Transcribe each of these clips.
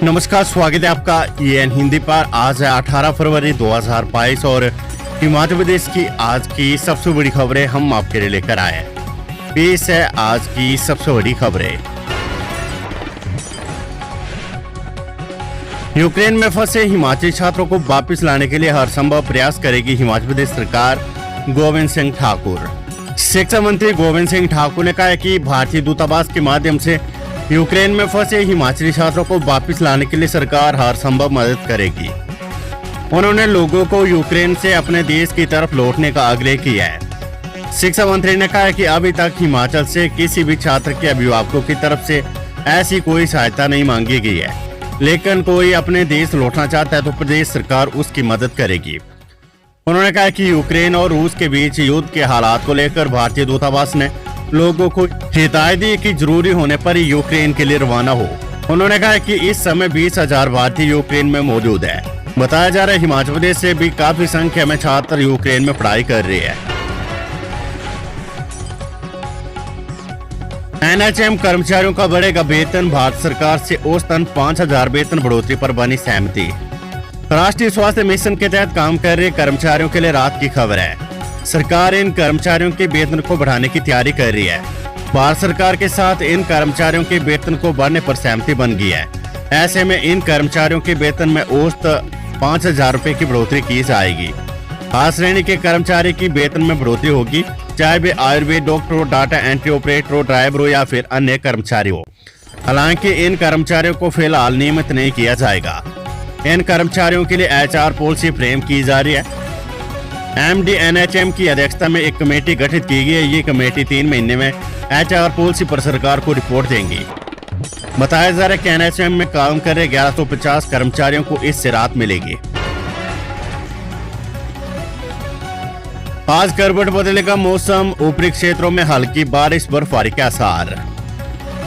नमस्कार, स्वागत है आपका EN हिंदी पर। आज है 18 फरवरी 2022 और हिमाचल प्रदेश की आज की सबसे बड़ी खबरें हम आपके लिए लेकर आए हैं। पेश है आज की सबसे बड़ी खबरें। यूक्रेन में फंसे हिमाचली छात्रों को वापस लाने के लिए हर संभव प्रयास करेगी हिमाचल प्रदेश सरकार। गोविंद सिंह ठाकुर। शिक्षा मंत्री गोविंद सिंह ठाकुर ने कहा है कि भारतीय दूतावास के माध्यम से यूक्रेन में फंसे हिमाचली छात्रों को वापस लाने के लिए सरकार हर संभव मदद करेगी। उन्होंने लोगों को यूक्रेन से अपने देश की तरफ लौटने का आग्रह किया है। शिक्षा मंत्री ने कहा है कि अभी तक हिमाचल से किसी भी छात्र के अभिभावकों की तरफ से ऐसी कोई सहायता नहीं मांगी गई है, लेकिन कोई अपने देश लौटना चाहता है तो प्रदेश सरकार उसकी मदद करेगी। उन्होंने कहा कि यूक्रेन और रूस के बीच युद्ध के हालात को लेकर भारतीय दूतावास ने लोगों को हिदायत दी कि जरूरी होने पर ही यूक्रेन के लिए रवाना हो। उन्होंने कहा कि इस समय 20,000 भारतीय यूक्रेन में मौजूद है। बताया जा रहा है हिमाचल प्रदेश से भी काफी संख्या में छात्र यूक्रेन में पढ़ाई कर रहे हैं। NHM कर्मचारियों का बढ़ेगा वेतन। भारत सरकार से औसतन 5,000 वेतन बढ़ोतरी पर बनी सहमति। राष्ट्रीय स्वास्थ्य मिशन के तहत काम कर रहे कर्मचारियों के लिए राहत की खबर है। सरकार इन कर्मचारियों के वेतन को बढ़ाने की तैयारी कर रही है। भारत सरकार के साथ इन कर्मचारियों के वेतन को बढ़ने पर सहमति बन गई है। ऐसे में इन कर्मचारियों के वेतन में औसत 5,000 रुपए की बढ़ोतरी की जाएगी। खास श्रेणी के कर्मचारी की वेतन में बढ़ोतरी होगी, चाहे वे आयुर्वेद डॉक्टर हो, डाटा एंट्री ऑपरेटर हो, ड्राइवर हो या फिर अन्य कर्मचारी हो। हालांकि इन कर्मचारियों को फिलहाल नियमित नहीं किया जाएगा। इन कर्मचारियों के लिए HR पॉलिसी फ्रेम की जा रही है। MD NHM की अध्यक्षता में एक कमेटी गठित की गई है। ये कमेटी 3 महीने में HR पॉलिसी पर सरकार को रिपोर्ट देंगी। बताया जा रहा है कि NHM में काम कर रहे 1150 कर्मचारियों को इससे राहत मिलेगी। आज करवट बदलेगा मौसम। ऊपरी क्षेत्रों में हल्की बारिश, बर्फबारी के आसार।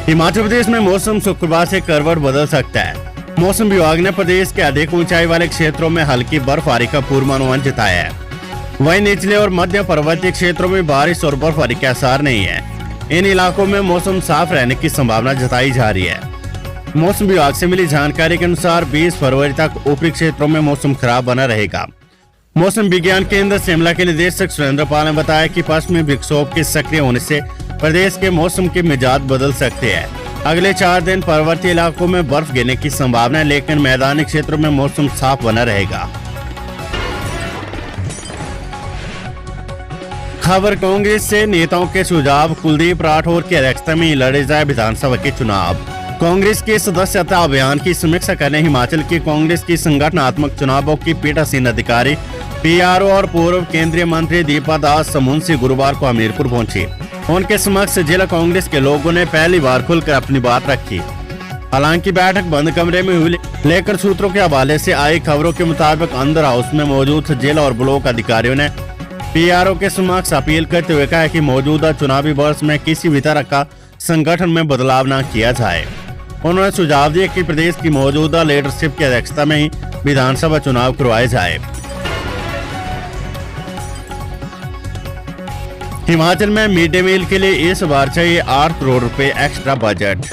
हिमाचल प्रदेश में मौसम शुक्रवार से करवट बदल सकता है। मौसम विभाग ने प्रदेश के अधिक ऊंचाई वाले क्षेत्रों में हल्की बर्फबारी का पूर्वानुमान जताया है। वहीं निचले और मध्य पर्वतीय क्षेत्रों में बारिश और बर्फबारी के आसार नहीं है। इन इलाकों में मौसम साफ रहने की संभावना जताई जा रही है। मौसम विभाग से मिली जानकारी के अनुसार 20 फरवरी तक ऊपरी क्षेत्रों में मौसम खराब बना रहेगा। मौसम विज्ञान केंद्र शिमला के निदेशक सुरेंद्र पाल ने बताया कि पश्चिमी विक्षोभ के सक्रिय होने से प्रदेश के मौसम के मिजाज बदल सकते हैं। अगले 4 दिन पर्वतीय इलाकों में बर्फ गिरने की संभावना है, लेकिन मैदानी क्षेत्रों में मौसम साफ बना रहेगा। खबर कांग्रेस से नेताओं के सुझाव। कुलदीप राठौर की अध्यक्षता में लड़े जाए विधानसभा के चुनाव। कांग्रेस के सदस्यता अभियान की समीक्षा करने हिमाचल की कांग्रेस की संगठनात्मक चुनावों की पीठासीन अधिकारी PRO और पूर्व केंद्रीय मंत्री दीपा दास समुंसी गुरुवार को हमीरपुर पहुंची। उनके समक्ष जिला कांग्रेस के लोगों ने पहली बार खुलकर अपनी बात रखी। हालांकि बैठक बंद कमरे में हुई, लेकर सूत्रों के हवाले से आई खबरों के मुताबिक अंदर हाउस में मौजूद जिला और ब्लॉक अधिकारियों ने PRO के समक्ष अपील करते हुए कहा कि mौजूदा चुनावी वर्ष में किसी भी तरह का संगठन में बदलाव न किया जाए। उन्होंने सुझाव दिया कि प्रदेश की मौजूदा लीडरशिप की अध्यक्षता में ही विधानसभा चुनाव करवाए जाए। हिमाचल में मिड डे मील के लिए इस बार चाहिए 8 करोड़ रुपए एक्स्ट्रा बजट।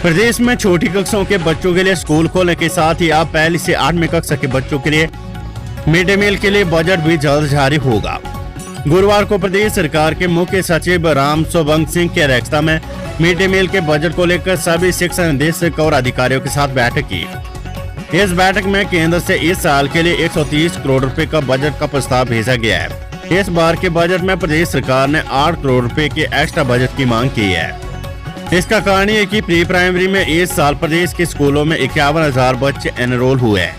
प्रदेश में छोटी कक्षाओं के बच्चों के लिए स्कूल खोलने के साथ ही अब 1 से 8वीं कक्षा के बच्चों के लिए मिड डे मील के लिए बजट भी जल्द जारी होगा। गुरुवार को प्रदेश सरकार के मुख्य सचिव राम स्वबंग सिंह की अध्यक्षता में मिड डे मील के बजट को लेकर सभी शिक्षा निदेशक और अधिकारियों के साथ बैठक की। इस बैठक में केंद्र से इस साल के लिए 130 करोड़ रुपए का बजट का प्रस्ताव भेजा गया है। इस बार के बजट में प्रदेश सरकार ने 8 करोड़ रुपए के एक्स्ट्रा बजट की मांग की है। इसका कारण है कि प्री प्राइमरी में इस साल प्रदेश के स्कूलों में 51,000 बच्चे एनरोल हुए हैं।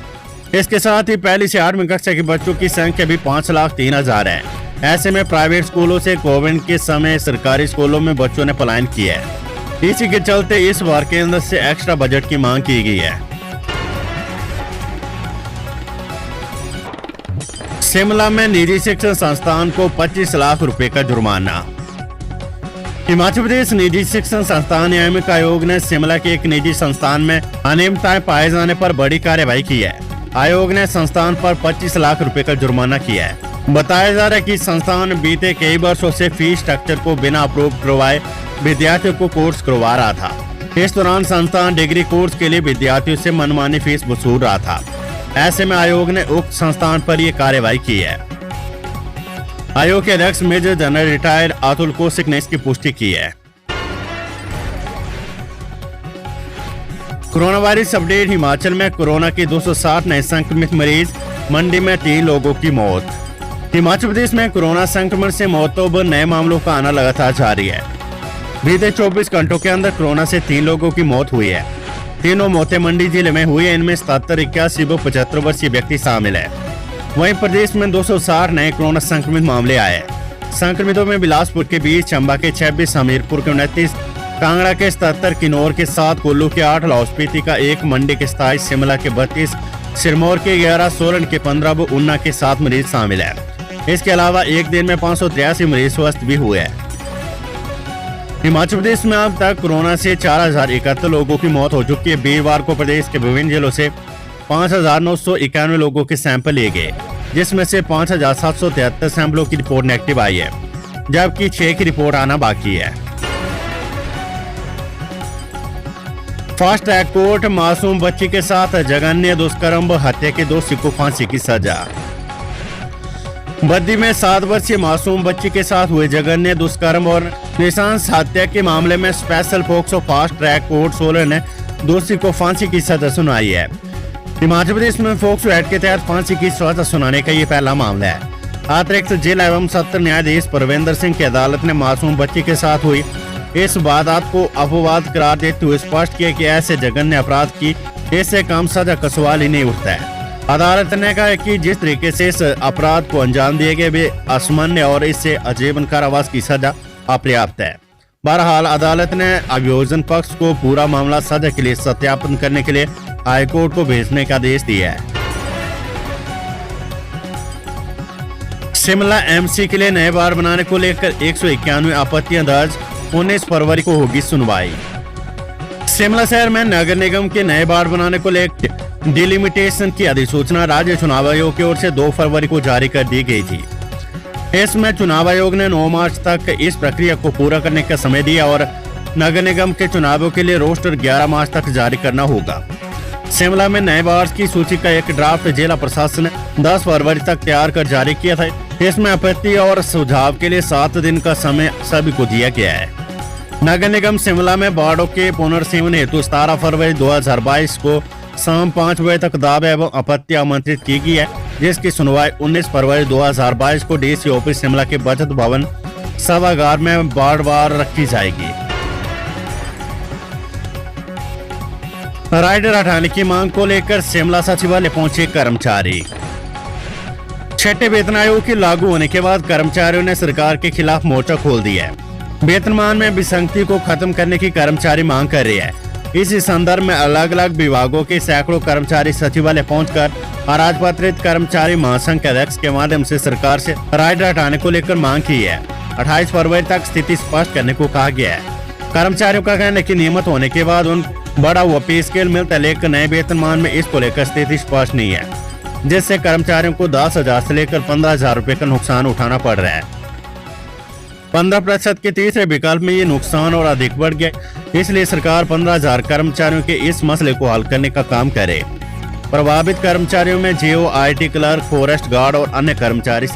इसके साथ ही 1 से 8वीं कक्षा के बच्चों की संख्या भी 5,03,000 है। ऐसे में प्राइवेट स्कूलों से कोविड के समय सरकारी स्कूलों में बच्चों ने पलायन किया है। इसी के चलते इस बार केंद्र से एक्स्ट्रा बजट की मांग की गई है। शिमला में निजी शिक्षण संस्थान को 25 लाख रुपए का जुर्माना। हिमाचल प्रदेश निजी शिक्षण संस्थान नियामक आयोग ने शिमला के एक निजी संस्थान में अनियमितताएं पाए जाने पर बड़ी कार्रवाई की है। आयोग ने संस्थान पर 25 लाख रुपए का जुर्माना किया है। बताया जा रहा है कि संस्थान बीते कई वर्षों से फीस स्ट्रक्चर को बिना अप्रूव करवाए विद्यार्थियों को कोर्स करवा रहा था। इस दौरान संस्थान डिग्री कोर्स के लिए विद्यार्थियों से मनमानी फीस वसूल रहा था। ऐसे में आयोग ने उक्त संस्थान पर यह कार्रवाई की है। आयोग के अध्यक्ष major general retired Atul Kaushik ने इसकी पुष्टि की है। Corona virus update. हिमाचल में कोरोना के 260 नए संक्रमित मरीज, मंडी में 3 लोगों की मौत। हिमाचल प्रदेश में कोरोना संक्रमण से मौतों व नए मामलों का आना लगातार जारी है। बीते 24 घंटों के अंदर कोरोना से 3 लोगों की मौत हुई है। तीनों मौतें मंडी जिले में हुई है। इनमें 77, 81 व 75 वर्षीय व्यक्ति शामिल है। वहीं प्रदेश में 260 नए कोरोना संक्रमित मामले आए। संक्रमितों में बिलासपुर के 20, चंबा के 26, हमीरपुर के 29, कांगड़ा के 77, किन्नौर के 7, कुल्लू के 8, लाहौल स्पीति का 1, मंडी के 27, शिमला के 32, सिरमौर के 11, सोलन के 15 व ऊना के 7 मरीज शामिल है। इसके अलावा एक दिन में 583 मरीज स्वस्थ भी हुए हैं। हिमाचल प्रदेश में अब तक कोरोना से 4071 लोगों की मौत हो चुकी है। वीरवार को प्रदेश के विभिन्न जिलों से 5991 लोगों के सैंपल लिए गए, जिसमें से 5773 सैंपलों की रिपोर्ट नेगेटिव आई है, जबकि 6 की रिपोर्ट आना बाकी है। Fast track court. मासूम बच्ची के साथ जघन्य दुष्कर्म व हत्या के दोषी को फांसी की सजा। बद्दी में 7 वर्षीय मासूम बच्ची के साथ हुए जघन्य दुष्कर्म और नृशंस हत्या के मामले में special POCSO fast track court 16 ने दोषी को फांसी की सजा सुनाई है। हिमाचल प्रदेश में पोक्सो एक्ट के तहत फांसी की सजा सुनाने का ये पहला मामला है। अतिरिक्त जेल एवं सत्र न्यायाधीश परविंदर सिंह की अदालत ने मासूम बच्ची के साथ हुई इस वारदात को अपवाद करार देते हुए स्पष्ट किया कि ऐसे जघन्य अपराध की इससे कम सजा का सवाल ही नहीं उठता है। अदालत ने कहा कि जिस तरीके से इस अपराध को अंजाम दिए गए वे असामान्य और इससे आजीवन कारावास की सजा अपर्याप्त है। बहरहाल अदालत ने अभियोजन पक्ष को पूरा मामला सजा के लिए सत्यापन करने के लिए हाईकोर्ट को भेजने का आदेश दिया है। शिमला एमसी के लिए नए वार्ड बनाने को लेकर 191 आपत्तियां दर्ज। 19 फरवरी को होगी सुनवाई। शिमला शहर में नगर निगम के नए वार्ड बनाने को लेकर डिलिमिटेशन की अधिसूचना राज्य चुनाव आयोग की ओर से 2 फरवरी को जारी कर दी गई थी। इसमें चुनाव आयोग ने 9 मार्च तक इस प्रक्रिया को पूरा करने का समय दिया और नगर निगम के चुनावों के लिए रोस्टर 11 मार्च तक जारी करना होगा। शिमला में नए वार्ड की सूची का एक ड्राफ्ट जिला प्रशासन ने 10 फरवरी तक तैयार कर जारी किया था। इसमें आपत्ति और सुझाव के लिए 7 दिन का समय सभी को दिया गया है। नगर निगम शिमला में वार्डों के पुनर्सीमन हेतु 17 फरवरी 2022 को शाम 5 बजे तक दावे एवं आपत्ति आमंत्रित की गई है, जिसकी सुनवाई 19 फरवरी 2022 को डीसी ऑफिस शिमला के बचत भवन सभागार में वार्डवार रखी जाएगी। राइडर हटाने की मांग को लेकर शिमला सचिवालय पहुंचे कर्मचारी। छठे वेतन आयोग के लागू होने के बाद कर्मचारियों ने सरकार के खिलाफ मोर्चा खोल दिया है। वेतनमान में विसंगति को खत्म करने की कर्मचारी मांग कर रही है। इसी संदर्भ में अलग अलग विभागों के सैकड़ों कर्मचारी सचिवालय पहुंचकर अराजपत्रित कर्मचारी महासंघ के अध्यक्ष के माध्यम से सरकार से राइडर हटाने को लेकर मांग की है। 28 फरवरी तक स्थिति स्पष्ट करने को कहा गया है। कर्मचारियों का कहना है कि नियमित होने के बाद उन बड़ा हुआ पे स्केल मिलता है, लेकर नए वेतनमान में इसको लेकर स्थिति स्पष्ट नहीं है, जिससे कर्मचारियों को 10,000 से लेकर 15,000 रुपए का नुकसान उठाना पड़ रहा है। 15% के तीसरे विकल्प में ये नुकसान और अधिक बढ़ गया, इसलिए सरकार 15,000 कर्मचारियों के इस मसले को हल करने का काम करे। प्रभावित कर्मचारियों में JO, IT clerk, forest guard और अन्य कर्मचारी